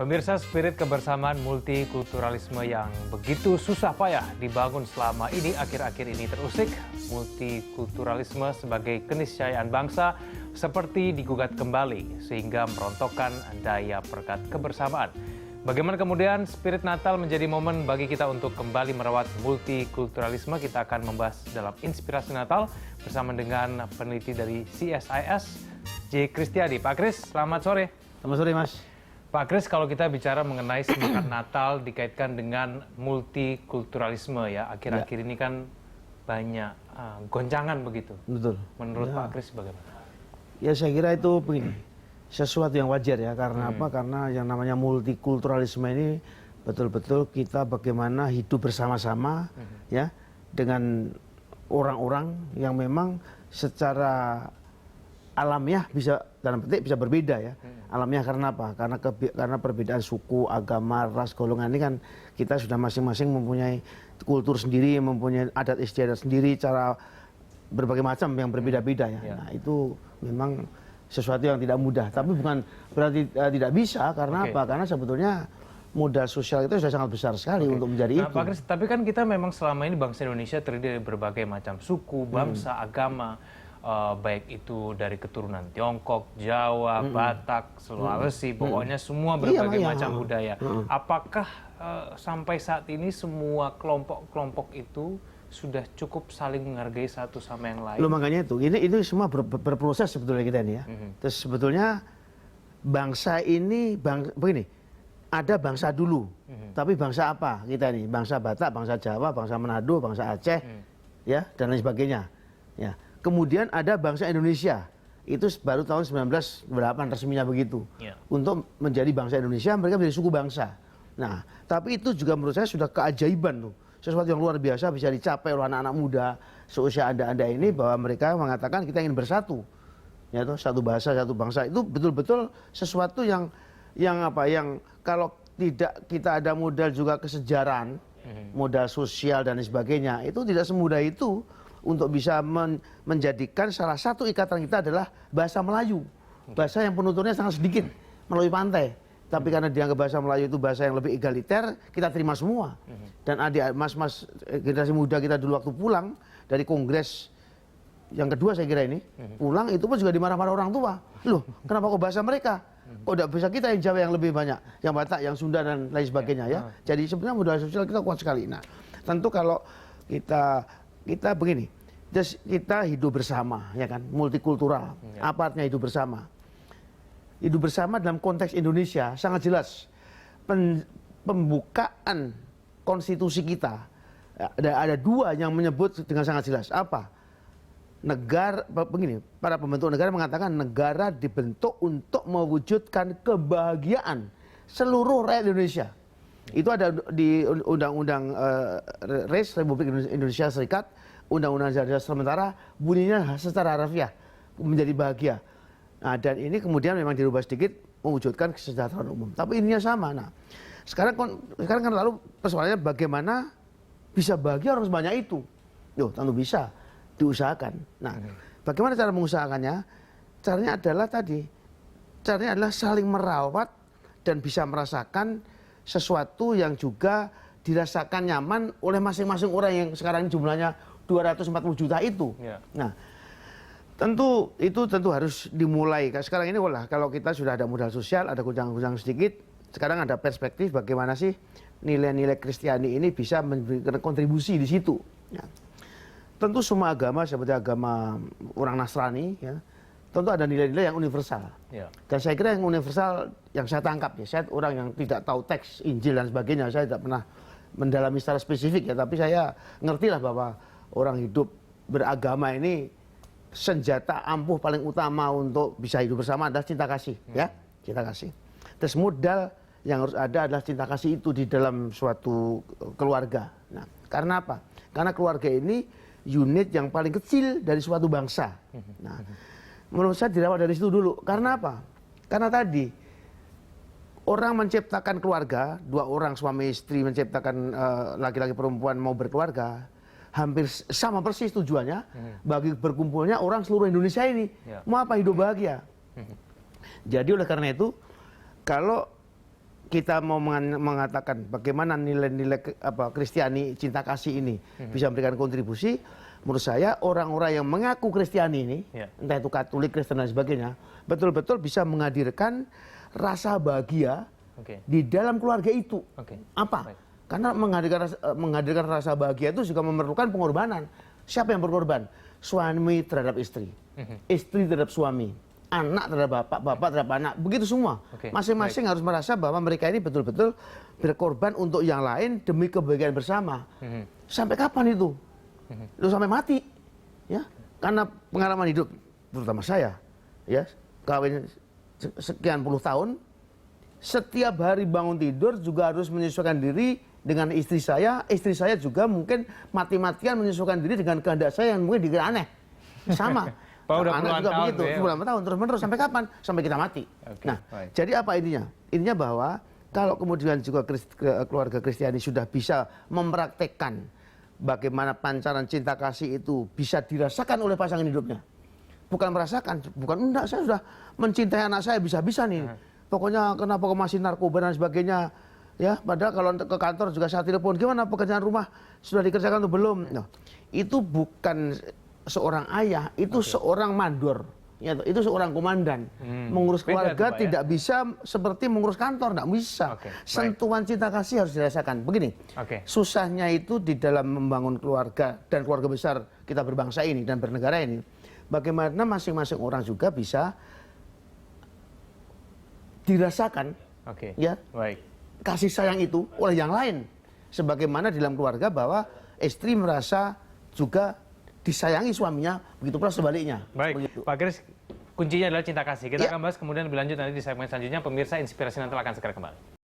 Pemirsa, spirit kebersamaan multikulturalisme yang begitu susah payah dibangun selama ini akhir-akhir ini terusik. Multikulturalisme sebagai keniscayaan bangsa seperti digugat kembali sehingga merontokkan daya perekat kebersamaan. Bagaimana kemudian spirit Natal menjadi momen bagi kita untuk kembali merawat multikulturalisme? Kita akan membahas dalam Inspirasi Natal bersama dengan peneliti dari CSIS, J. Kristiadi. Pak Kris, selamat sore. Selamat sore, Mas. Pak Kris, kalau kita bicara mengenai semangat Natal dikaitkan dengan multikulturalisme ya, akhir-akhir ini kan banyak goncangan begitu. Betul. Menurut Ya. Pak Kris bagaimana? Ya, saya kira itu begini, sesuatu yang wajar ya, karena apa? Karena yang namanya multikulturalisme ini betul-betul kita bagaimana hidup bersama-sama ya dengan orang-orang yang memang secara alamiah bisa dalam petik bisa berbeda ya. Alamiah karena apa? Karena perbedaan suku, agama, ras, golongan ini kan kita sudah masing-masing mempunyai kultur sendiri, mempunyai adat istiadat sendiri, cara berbagai macam yang berbeda-beda ya. Nah, itu memang sesuatu yang tidak mudah. Tapi bukan berarti tidak bisa, karena apa? Karena sebetulnya modal sosial itu sudah sangat besar sekali untuk menjadi itu. Pak Kris, tapi kan kita memang selama ini bangsa Indonesia terdiri dari berbagai macam suku, bangsa, agama. Baik itu dari keturunan Tiongkok, Jawa, Batak, Sulawesi, pokoknya semua berbagai macam budaya. Apakah sampai saat ini semua kelompok-kelompok itu sudah cukup saling menghargai satu sama yang lain? Loh, makanya ini semua berproses sebetulnya kita ini ya. Terus sebetulnya bangsa ini, begini, ada bangsa dulu, tapi bangsa apa kita ini? Bangsa Batak, bangsa Jawa, bangsa Manado, bangsa Aceh, ya, dan lain sebagainya. Ya. Kemudian ada bangsa Indonesia, itu baru tahun 1908 resminya begitu. Untuk menjadi bangsa Indonesia, mereka menjadi suku bangsa. Nah, tapi itu juga menurut saya sudah keajaiban tuh. Sesuatu yang luar biasa bisa dicapai oleh anak-anak muda seusia Anda ini, bahwa mereka mengatakan kita ingin bersatu. Ya, tuh, satu bahasa, satu bangsa. Itu betul-betul sesuatu yang kalau tidak kita ada modal juga kesejarahan, modal sosial dan sebagainya, itu tidak semudah itu untuk bisa menjadikan salah satu ikatan kita adalah bahasa Melayu. Bahasa yang penuturnya sangat sedikit melalui pantai. Tapi karena dianggap bahasa Melayu itu bahasa yang lebih egaliter, kita terima semua. Dan adik mas-mas generasi muda kita dulu waktu pulang dari kongres yang kedua saya kira ini, pulang itu pun juga dimarah-marah orang tua. Loh, kenapa kok bahasa mereka? Kok tidak bisa kita yang Jawa yang lebih banyak, yang Batak, yang Sunda dan lain sebagainya ya. Jadi sebenarnya modal sosial kita kuat sekali. Nah, tentu kalau kita begini, kita hidup bersama, ya kan, multikultural. Apa artinya hidup bersama? Hidup bersama dalam konteks Indonesia sangat jelas. Pembukaan konstitusi kita ada dua yang menyebut dengan sangat jelas. Apa? Negara, begini, para pembentuk negara mengatakan negara dibentuk untuk mewujudkan kebahagiaan seluruh rakyat Indonesia. Itu ada di Undang-Undang RES Republik Indonesia Serikat, Undang-Undang Jabatan Sementara, bunyinya secara harfiah menjadi bahagia. Nah, dan ini kemudian memang dirubah sedikit mewujudkan kesejahteraan umum. Tapi ininya sama. Nah, sekarang kan lalu persoalannya bagaimana bisa bahagia orang sebanyak itu? Loh, tentu bisa diusahakan. Nah, bagaimana cara mengusahakannya? Caranya adalah saling merawat dan bisa merasakan sesuatu yang juga dirasakan nyaman oleh masing-masing orang yang sekarang jumlahnya 240 juta itu. Nah, tentu harus dimulai. Sekarang ini kalau kita sudah ada modal sosial, ada gunjang-gunjang sedikit, sekarang ada perspektif bagaimana sih nilai-nilai Kristiani ini bisa memberikan kontribusi di situ. Ya. Tentu semua agama seperti agama orang Nasrani, ya, tentu ada nilai-nilai yang universal. Dan saya kira yang universal yang saya tangkap ya, saya orang yang tidak tahu teks Injil dan sebagainya, saya tidak pernah mendalami secara spesifik ya, tapi saya ngertilah bahwa orang hidup beragama ini senjata ampuh paling utama untuk bisa hidup bersama adalah cinta kasih, ya, cinta kasih. Terus modal yang harus ada adalah cinta kasih itu di dalam suatu keluarga. Nah, karena apa? Karena keluarga ini unit yang paling kecil dari suatu bangsa. Nah, menurut saya dirawat dari situ dulu. Karena apa? Karena tadi orang menciptakan keluarga, dua orang suami istri menciptakan laki-laki perempuan mau berkeluarga, hampir sama persis tujuannya bagi berkumpulnya orang seluruh Indonesia ini. Mau apa? Hidup bahagia. Jadi oleh karena itu, kalau kita mau mengatakan bagaimana nilai-nilai Kristiani cinta kasih ini bisa memberikan kontribusi, menurut saya orang-orang yang mengaku Kristiani ini, entah itu Katolik, Kristen dan sebagainya, betul-betul bisa menghadirkan rasa bahagia di dalam keluarga itu. Apa? Karena menghadirkan rasa bahagia itu juga memerlukan pengorbanan. Siapa yang berkorban? Suami terhadap istri, istri terhadap suami, anak terhadap bapak, bapak terhadap anak, begitu semua. Masing-masing harus merasa bahwa mereka ini betul-betul berkorban untuk yang lain demi kebahagiaan bersama. Sampai kapan itu? Lu sampai mati, ya? Karena pengalaman hidup, terutama saya, ya, kawin sekian puluh tahun, setiap hari bangun tidur juga harus menyesuaikan diri dengan istri saya juga mungkin mati-matian menyesuaikan diri dengan kehendak saya yang mungkin dikira aneh. Sama. Anak juga begitu, puluhan tahun terus-menerus sampai kapan? Sampai kita mati. Nah, jadi apa intinya? Intinya bahwa kalau kemudian juga keluarga Kristiani sudah bisa mempraktekkan bagaimana pancaran cinta kasih itu bisa dirasakan oleh pasangan hidupnya. Bukan merasakan, bukan enggak, saya sudah mencintai anak saya bisa-bisa nih. Pokoknya kenapa kok masih narkoba dan sebagainya. Ya, padahal kalau ke kantor juga saya telepon, gimana pekerjaan rumah sudah dikerjakan atau belum? No, itu bukan seorang ayah, itu seorang mandor, ya, itu seorang komandan. Mengurus keluarga tidak bisa seperti mengurus kantor, tidak bisa. Sentuhan cinta kasih harus dirasakan. Begini, susahnya itu di dalam membangun keluarga dan keluarga besar kita berbangsa ini dan bernegara ini, bagaimana masing-masing orang juga bisa dirasakan, ya, kasih sayang itu oleh yang lain. Sebagaimana di dalam keluarga bahwa istri merasa juga disayangi suaminya, begitu pula sebaliknya. Baik, begitu. Pak Kris, kuncinya adalah cinta kasih. Kita akan bahas kemudian lebih lanjut nanti di segmen selanjutnya. Pemirsa, Inspirasi Natal akan segera kembali.